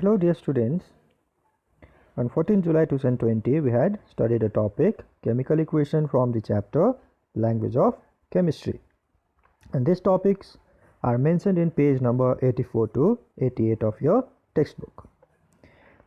Hello dear students, on 14 July 2020 we had studied a topic chemical equation from the chapter language of chemistry, and these topics are mentioned in page number 84 to 88 of your textbook.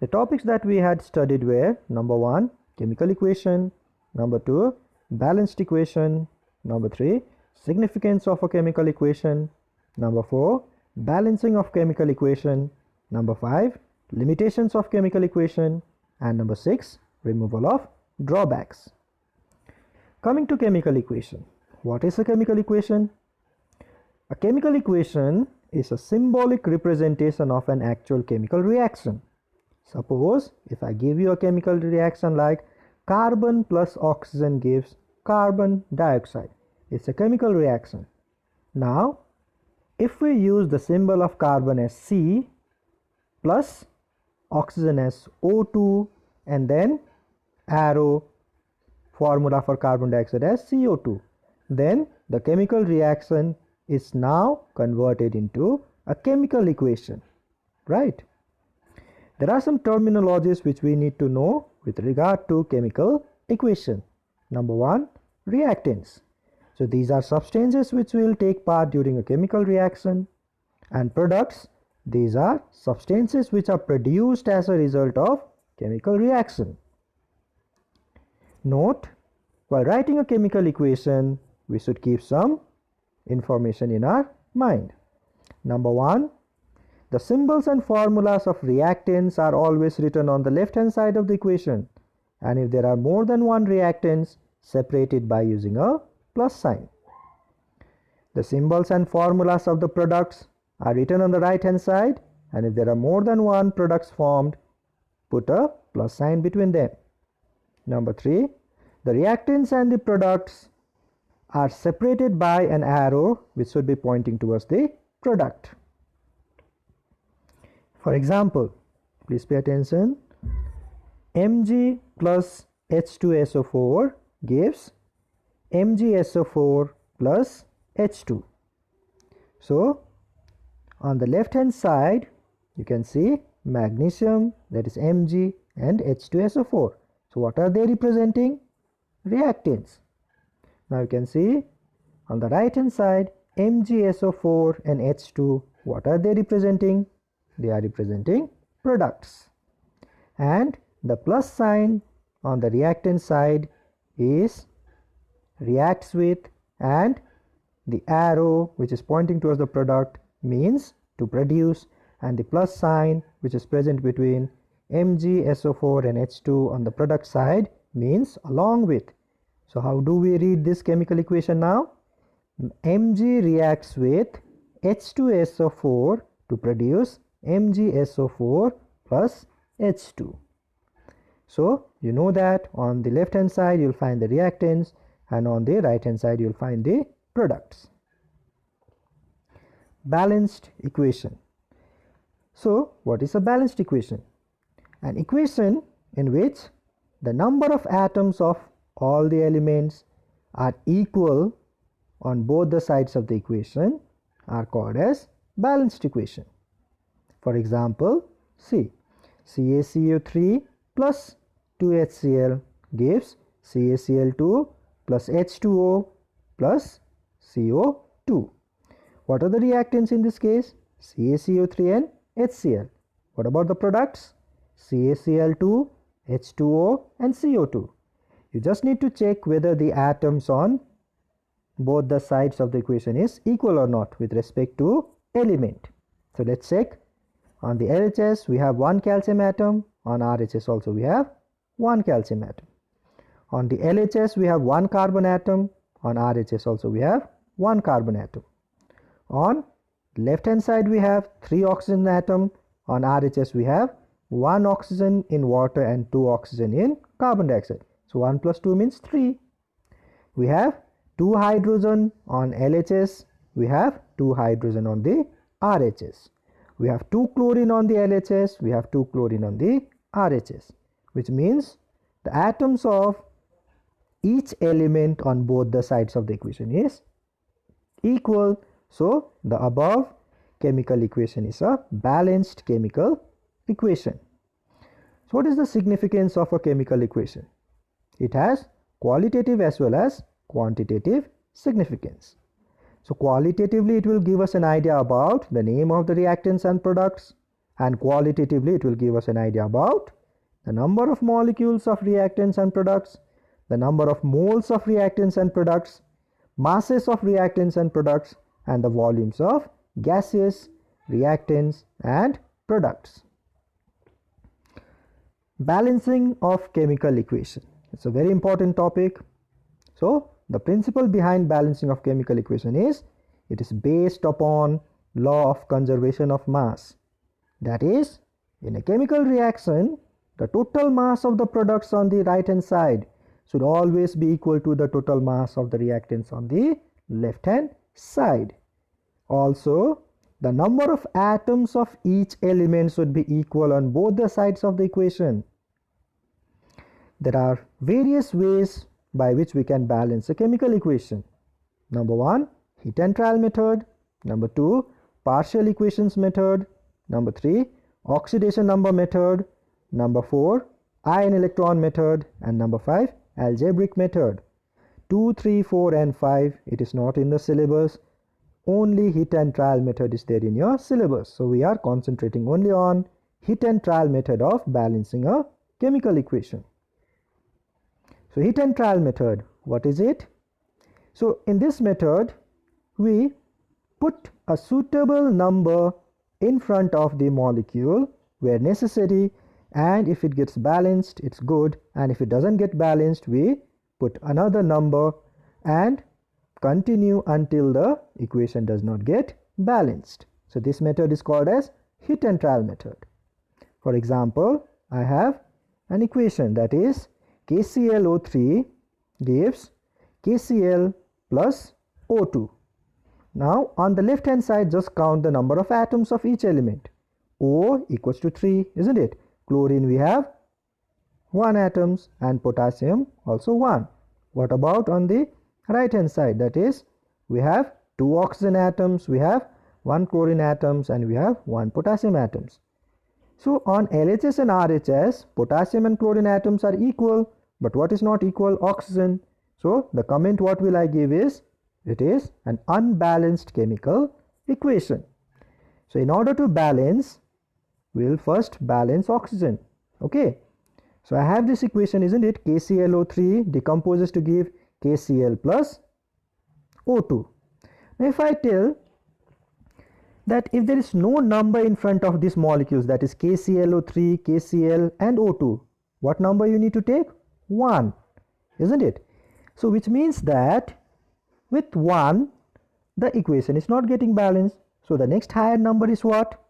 The topics that we had studied were number 1 chemical equation, number 2 balanced equation, number 3 significance of a chemical equation, number 4 balancing of chemical equation, number 5 limitations of chemical equation, and number 6 removal of drawbacks. Coming to chemical equation, what is a chemical equation? A chemical equation is a symbolic representation of an actual chemical reaction. Suppose if I give you a chemical reaction like carbon plus oxygen gives carbon dioxide, it's a chemical reaction. Now if we use the symbol of carbon as C plus oxygen as O2 and then arrow formula for carbon dioxide as CO2, then the chemical reaction is now converted into a chemical equation, right? There are some terminologies which we need to know with regard to chemical equation. Number 1, reactants. So these are substances which will take part during a chemical reaction, and products, these are substances which are produced as a result of chemical reaction. Note, while writing a chemical equation, we should keep some information in our mind. Number 1, the symbols and formulas of reactants are always written on the left hand side of the equation, and if there are more than one reactants, separated by using a plus sign. The symbols and formulas of the products are written on the right hand side, and if there are more than one products formed, put a plus sign between them. Number 3, the reactants and the products are separated by an arrow which should be pointing towards the product. For example, please pay attention, Mg plus H2SO4 gives MgSO4 plus H2. So on the left hand side you can see magnesium, that is Mg, and H2SO4. So what are they representing? Reactants. Now you can see on the right hand side MgSO4 and H2, what are they representing? They are representing products. And the plus sign on the reactant side is reacts with, and the arrow which is pointing towards the product means to produce, and the plus sign which is present between MgSO4 and H2 on the product side means along with. So how do we read this chemical equation now? Mg reacts with H2SO4 to produce MgSO4 plus H2. So you know that on the left hand side you'll find the reactants, and on the right hand side you'll find the products. Balanced equation. So what is a balanced equation? An equation in which the number of atoms of all the elements are equal on both the sides of the equation are called as balanced equation. For example, see, CaCO3 plus 2HCl gives CaCl2 plus H2O plus CO2. What are the reactants in this case? CaCO3 and HCl. What about the products? CaCl2, H2O and CO2. You just need to check whether the atoms on both the sides of the equation is equal or not with respect to element. So let's check. On the LHS we have one calcium atom, on RHS also we have one calcium atom. On the LHS we have one carbon atom, on RHS also we have one carbon atom. On left hand side we have 3 oxygen atom, on RHS we have 1 oxygen in water and 2 oxygen in carbon dioxide. So 1 plus 2 means 3. We have 2 hydrogen on LHS, we have 2 hydrogen on the RHS. We have 2 chlorine on the LHS, we have 2 chlorine on the RHS, which means the atoms of each element on both the sides of the equation is equal. So the above chemical equation is a balanced chemical equation. So what is the significance of a chemical equation? It has qualitative as well as quantitative significance. So qualitatively it will give us an idea about the name of the reactants and products, and qualitatively it will give us an idea about the number of molecules of reactants and products, the number of moles of reactants and products, masses of reactants and products, and the volumes of gases, reactants and products. Balancing of chemical equation. It's a very important topic. So the principle behind balancing of chemical equation is it is based upon law of conservation of mass. That is, in a chemical reaction, the total mass of the products on the right hand side should always be equal to the total mass of the reactants on the left hand side. Also, the number of atoms of each element should be equal on both the sides of the equation. There are various ways by which we can balance a chemical equation. Number 1, heat and trial method. Number 2, partial equations method. Number 3, oxidation number method. Number 4, ion electron method. And number 5, algebraic method. 2, 3, 4 and 5, it is not in the syllabus. Only heat and trial method is there in your syllabus. So we are concentrating only on heat and trial method of balancing a chemical equation. So heat and trial method, what is it? So in this method, we put a suitable number in front of the molecule where necessary, and if it gets balanced, it's good, and if it doesn't get balanced, we put another number and continue until the equation does not get balanced. So this method is called as heat and trial method. For example, I have an equation that is KClO3 gives KCl plus O2. Now on the left hand side, just count the number of atoms of each element. O equals to 3, isn't it? Chlorine we have 1 atoms and potassium also 1. What about on the right hand side? That is, we have 2 oxygen atoms, we have 1 chlorine atoms, and we have 1 potassium atoms. So on LHS and RHS, potassium and chlorine atoms are equal, but what is not equal? Oxygen. So the comment what will I give is, it is an unbalanced chemical equation. So in order to balance, we will first balance oxygen. Okay. So I have this equation, isn't it? KClO3 decomposes to give KCl plus O2. Now if I tell that if there is no number in front of these molecules, that is KClO3, KCl and O2, what number you need to take? 1, isn't it? So which means that with 1, the equation is not getting balanced. So the next higher number is what?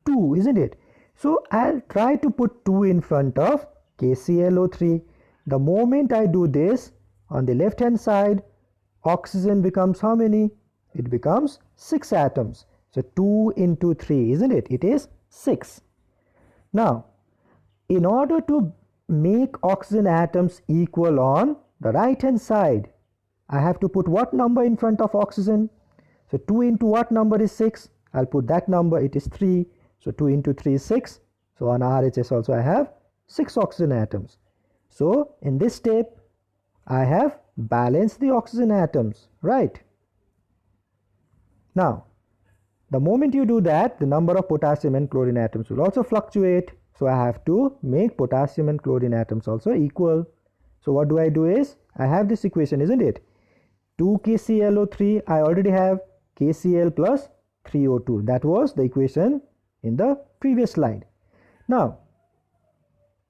2, isn't it? So I'll try to put 2 in front of KClO3. The moment I do this, on the left hand side, oxygen becomes how many? It becomes 6 atoms. So 2 into 3, isn't it? It is 6. Now, in order to make oxygen atoms equal on the right hand side, I have to put what number in front of oxygen? So 2 into what number is 6? I'll put that number, it is 3. So 2 into 3 is 6. So on RHS also I have 6 oxygen atoms. So in this step, I have balanced the oxygen atoms, right? Now, the moment you do that, the number of potassium and chlorine atoms will also fluctuate. So I have to make potassium and chlorine atoms also equal. So what do I do is, I have this equation, isn't it? 2 KClO3, I already have KCl plus 3O2. That was the equation in the previous slide. Now,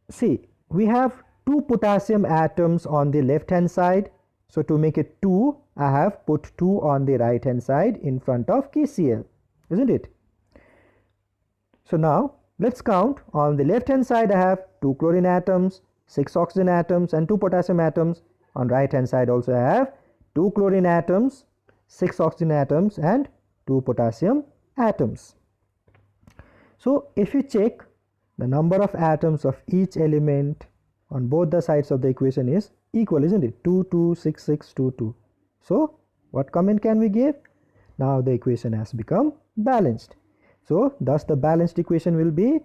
see, we have 2 potassium atoms on the left hand side. So to make it 2, I have put 2 on the right hand side in front of KCl, isn't it? So now let's count. On the left hand side, I have 2 chlorine atoms, 6 oxygen atoms and 2 potassium atoms. On right hand side also I have 2 chlorine atoms, 6 oxygen atoms and 2 potassium atoms. So if you check, the number of atoms of each element on both the sides of the equation is equal, isn't it? 2, 2, 6, 6, 2, 2. So what comment can we give? Now the equation has become balanced. So thus the balanced equation will be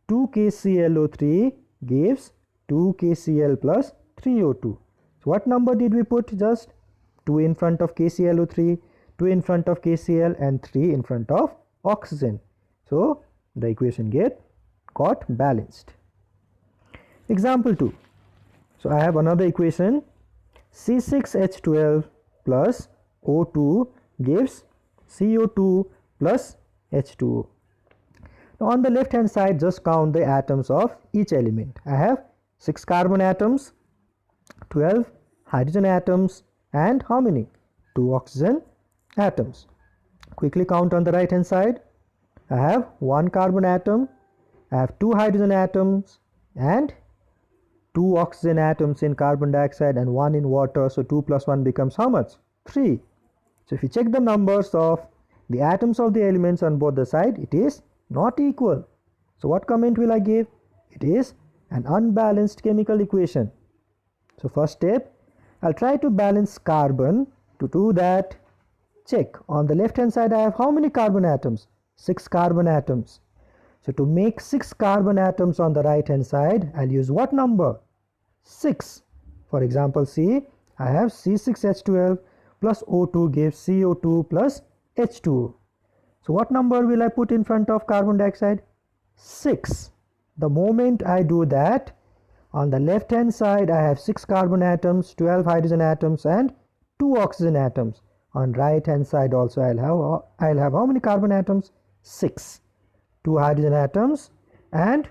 2 KClO3 gives 2 KCl plus 3O2. So what number did we put? Just 2 in front of KClO3, 2 in front of KCl, and 3 in front of oxygen. So the equation got balanced. Example 2. So I have another equation. C6H12 plus O2 gives CO2 plus H2O. Now on the left hand side, just count the atoms of each element. I have 6 carbon atoms, 12 hydrogen atoms, and how many? 2 oxygen atoms. Quickly count on the right hand side. I have 1 carbon atom, I have 2 hydrogen atoms, and 2 oxygen atoms in carbon dioxide and 1 in water. So 2 plus 1 becomes how much? 3. So if you check the numbers of the atoms of the elements on both the sides, it is not equal. So what comment will I give? It is an unbalanced chemical equation. So first step, I'll try to balance carbon. To do that, check on the left hand side I have how many carbon atoms? 6 carbon atoms. So to make 6 carbon atoms on the right hand side, I'll use what number? 6. For example, see, I have C6H12 plus O2 gives CO2 plus H2O. So what number will I put in front of carbon dioxide? 6. The moment I do that, on the left hand side I have 6 carbon atoms, 12 hydrogen atoms, and 2 oxygen atoms. On right hand side also I'll have how many carbon atoms? 6. 2 hydrogen atoms, and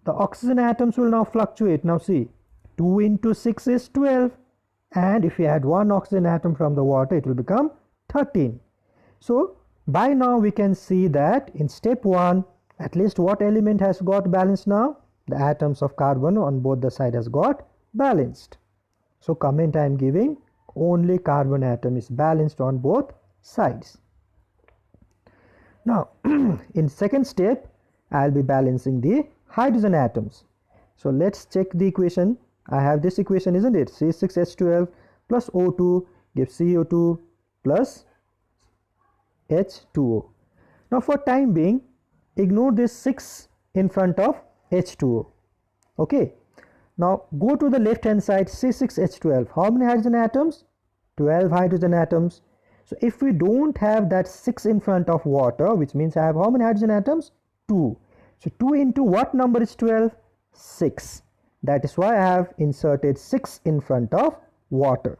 the oxygen atoms will now fluctuate. Now see, 2 into 6 is 12, and if we add 1 oxygen atom from the water, it will become 13. So by now we can see that in step 1, at least what element has got balanced now? The atoms of carbon on both the sides has got balanced. So comment I am giving, only carbon atom is balanced on both sides. Now in second step, I'll be balancing the hydrogen atoms. So let's check the equation. I have this equation, isn't it? C6H12 plus O2 gives CO2 plus H2O. Now for time being, ignore this 6 in front of H2O. Okay. Now go to the left hand side, C6H12. How many hydrogen atoms? 12 hydrogen atoms. So if we don't have that 6 in front of water, which means I have how many hydrogen atoms? 2. So 2 into what number is 12? 6. That is why I have inserted 6 in front of water.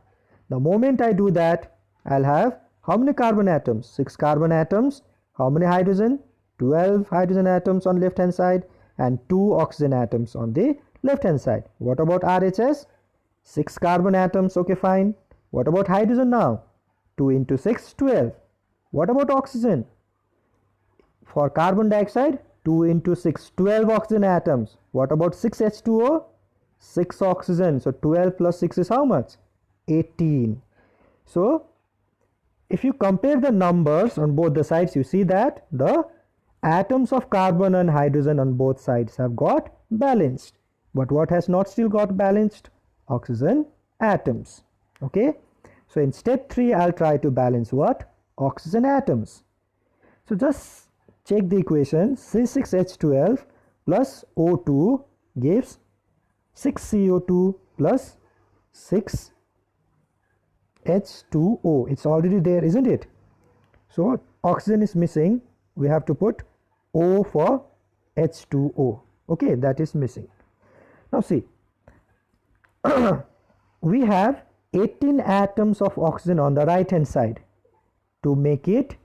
The moment I do that, I'll have how many carbon atoms? 6 carbon atoms. How many hydrogen? 12 hydrogen atoms on left hand side and 2 oxygen atoms on the left hand side. What about RHS? 6 carbon atoms. Okay, fine. What about hydrogen now? 2 into 6, 12. What about oxygen? For carbon dioxide, 2 into 6, 12 oxygen atoms. What about 6H2O? 6 oxygen. So 12 plus 6 is how much? 18. So if you compare the numbers on both the sides, you see that the atoms of carbon and hydrogen on both sides have got balanced. But what has not still got balanced? Oxygen atoms. Okay. So in step 3, I'll try to balance what? Oxygen atoms. So just check the equation. C6H12 plus O2 gives 6CO2 plus 6H2O. It's already there, isn't it? So oxygen is missing. We have to put O for H2O. Okay, that is missing. Now see, we have 18 atoms of oxygen on the right hand side. To make it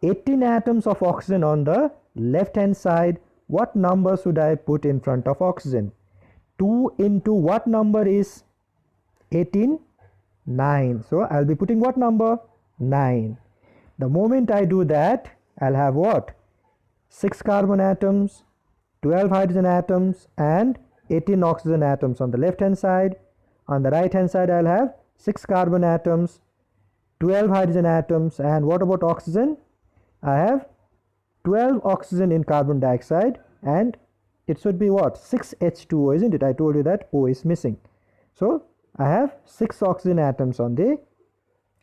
18 atoms of oxygen on the left hand side, what number should I put in front of oxygen? 2 into what number is 18? 9. So I'll be putting what number? 9. The moment I do that, I'll have what? 6 carbon atoms, 12 hydrogen atoms, and 18 oxygen atoms on the left hand side. On the right hand side, I'll have 6 carbon atoms, 12 hydrogen atoms, and what about oxygen? I have 12 oxygen in carbon dioxide, and it should be what? 6H2O, isn't it? I told you that O is missing. So I have 6 oxygen atoms on the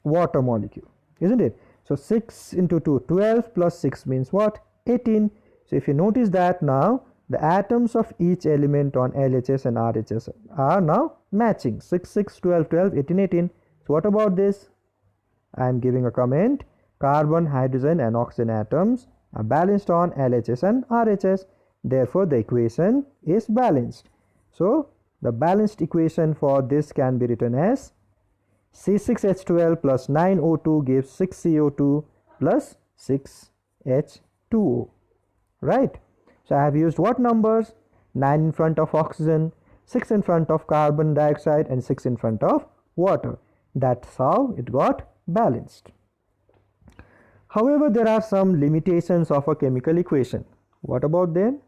water molecule, isn't it? So 6 into 2, 12 plus 6 means what? 18. So if you notice that now, the atoms of each element on LHS and RHS are now matching 6, 6, 12, 12, 18, 18. So what about this? I am giving a comment. Carbon, hydrogen and oxygen atoms are balanced on LHS and RHS. Therefore, the equation is balanced. So the balanced equation for this can be written as C6H12 plus 9O2 gives 6CO2 plus 6H2O. Right? So I have used what numbers? 9 in front of oxygen, 6 in front of carbon dioxide and 6 in front of water. That's how it got balanced. However, there are some limitations of a chemical equation. What about them?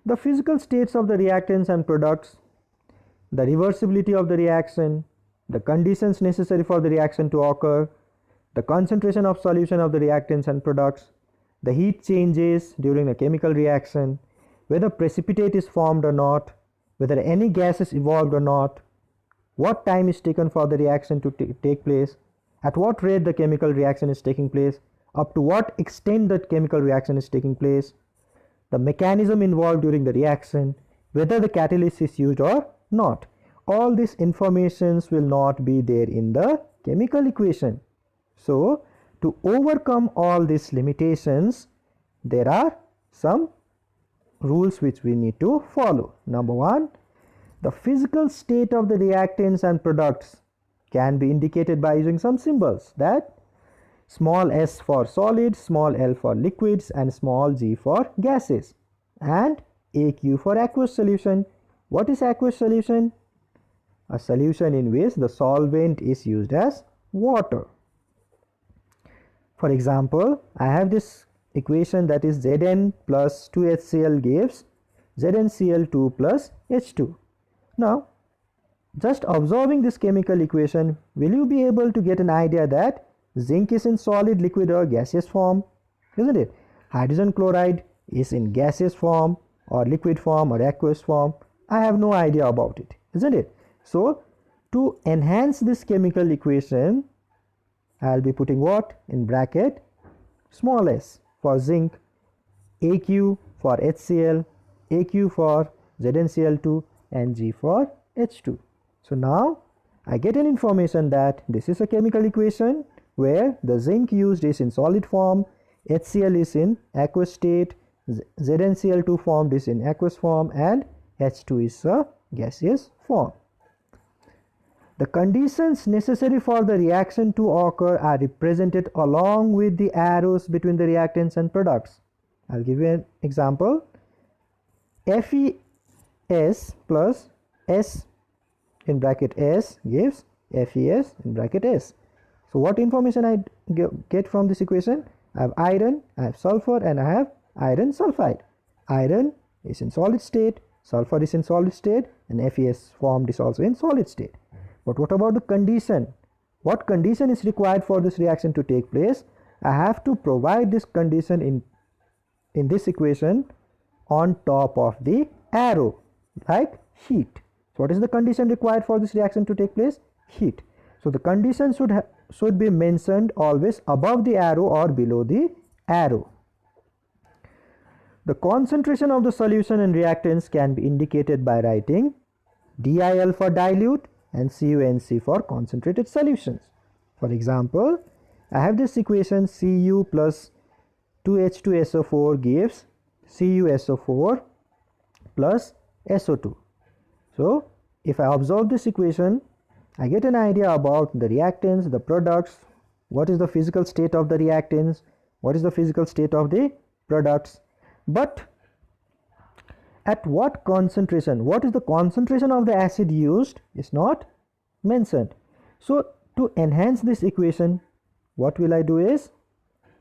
The physical states of the reactants and products, the reversibility of the reaction, the conditions necessary for the reaction to occur, the concentration of solution of the reactants and products, the heat changes during a chemical reaction, whether precipitate is formed or not, whether any gas is evolved or not, what time is taken for the reaction to take place, at what rate the chemical reaction is taking place, up to what extent the chemical reaction is taking place, the mechanism involved during the reaction, whether the catalyst is used or not. All these informations will not be there in the chemical equation. So, to overcome all these limitations, there are some rules which we need to follow. Number one, the physical state of the reactants and products can be indicated by using some symbols, that small s for solids, small l for liquids and small g for gases, and AQ for aqueous solution. What is aqueous solution? A solution in which the solvent is used as water. For example, I have this equation, that is Zn plus 2HCl gives ZnCl2 plus H2. Now, just observing this chemical equation, will you be able to get an idea that zinc is in solid, liquid or gaseous form? Isn't it? Hydrogen chloride is in gaseous form or liquid form or aqueous form. I have no idea about it, isn't it? So, to enhance this chemical equation, I will be putting what? In bracket small s for zinc, AQ for HCl, AQ for ZnCl2 and G for H2. So now I get an information that this is a chemical equation where the zinc used is in solid form, HCl is in aqueous state, ZnCl2 formed is in aqueous form and H2 is a gaseous form. The conditions necessary for the reaction to occur are represented along with the arrows between the reactants and products. I'll give you an example. FeS plus S in bracket S gives FeS in bracket S. So what information I get from this equation? I have iron, I have sulfur and I have iron sulfide. Iron is in solid state, sulfur is in solid state and FeS formed is also in solid state. But what about the condition? What condition is required for this reaction to take place? I have to provide this condition in this equation on top of the arrow, like heat. So what is the condition required for this reaction to take place? Heat. So the condition should be mentioned always above the arrow or below the arrow. The concentration of the solution and reactants can be indicated by writing DIL for dilute and CuNC for concentrated solutions. For example, I have this equation Cu plus 2H2SO4 gives CuSO4 plus SO2. So, if I observe this equation, I get an idea about the reactants, the products, what is the physical state of the reactants, what is the physical state of the products. But at what concentration, what is the concentration of the acid used is not mentioned. So to enhance this equation, what will I do is,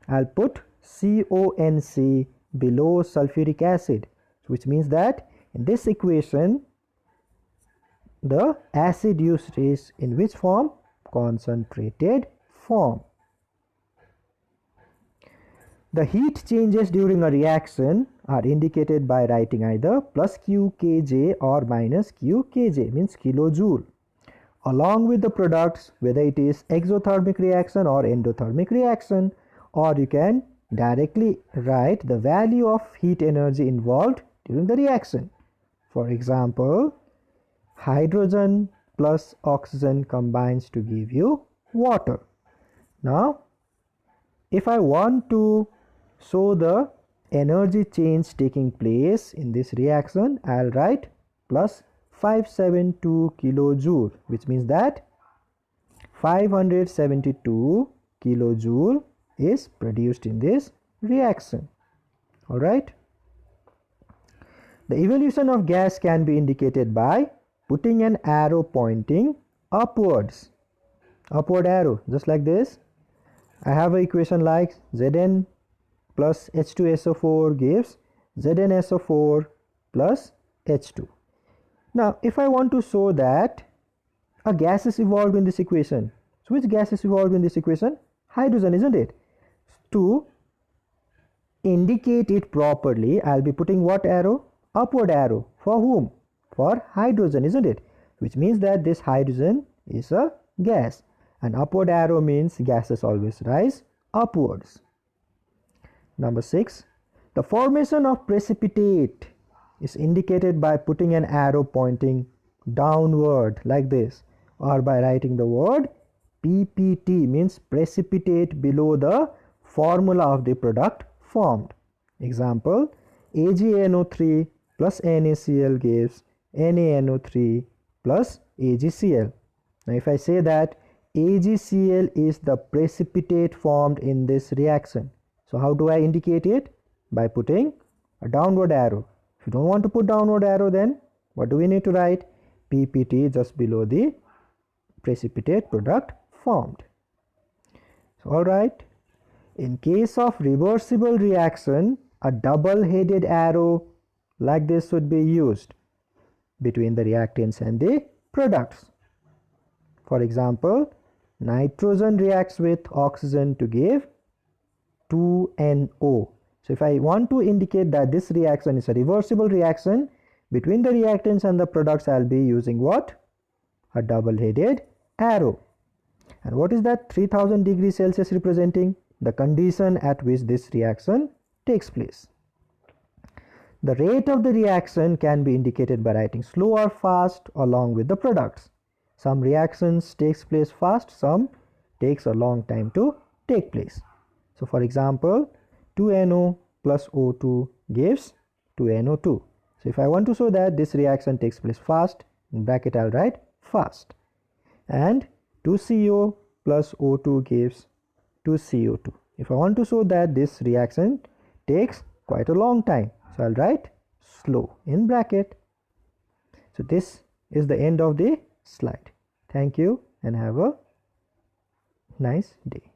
I'll put CONC below sulfuric acid, which means that in this equation the acid used is in which form? Concentrated form. The heat changes during a reaction are indicated by writing either plus Q Kj or minus Q Kj, means kilojoule, along with the products, whether it is exothermic reaction or endothermic reaction, or you can directly write the value of heat energy involved during the reaction. For example, hydrogen plus oxygen combines to give you water. Now, if I want to show the energy change taking place in this reaction, I'll write plus 572 kilojoule, which means that 572 kilojoule is produced in this reaction. All right. The evolution of gas can be indicated by putting an arrow pointing upwards. Upward arrow, just like this. I have an equation like Zn plus H2SO4 gives ZnSO4 plus H2. Now, if I want to show that a gas is evolved in this equation, so which gas is evolved in this equation? Hydrogen, isn't it? To indicate it properly, I'll be putting what arrow? Upward arrow. For whom? For hydrogen, isn't it? Which means that this hydrogen is a gas. And upward arrow means gases always rise upwards. Number 6. The formation of precipitate is indicated by putting an arrow pointing downward like this, or by writing the word PPT, means precipitate below the formula of the product formed. Example, AgNO3 plus NaCl gives NaNO3 plus AgCl. Now if I say that AgCl is the precipitate formed in this reaction, so how do I indicate it? By putting a downward arrow. If you don't want to put downward arrow, then what do we need to write? PPT just below the precipitate product formed. So, all right. In case of reversible reaction, a double-headed arrow like this should be used between the reactants and the products. For example, nitrogen reacts with oxygen to give 2NO. So if I want to indicate that this reaction is a reversible reaction between the reactants and the products, I'll be using what? A double-headed arrow. And what is that 3000 degrees Celsius representing? The condition at which this reaction takes place. The rate of the reaction can be indicated by writing slow or fast along with the products. Some reactions takes place fast, some takes a long time to take place. So for example, 2NO plus O2 gives 2NO2. So if I want to show that this reaction takes place fast, in bracket I'll write fast. And 2CO plus O2 gives 2CO2. If I want to show that this reaction takes quite a long time, so I'll write slow in bracket. So this is the end of the slide. Thank you and have a nice day.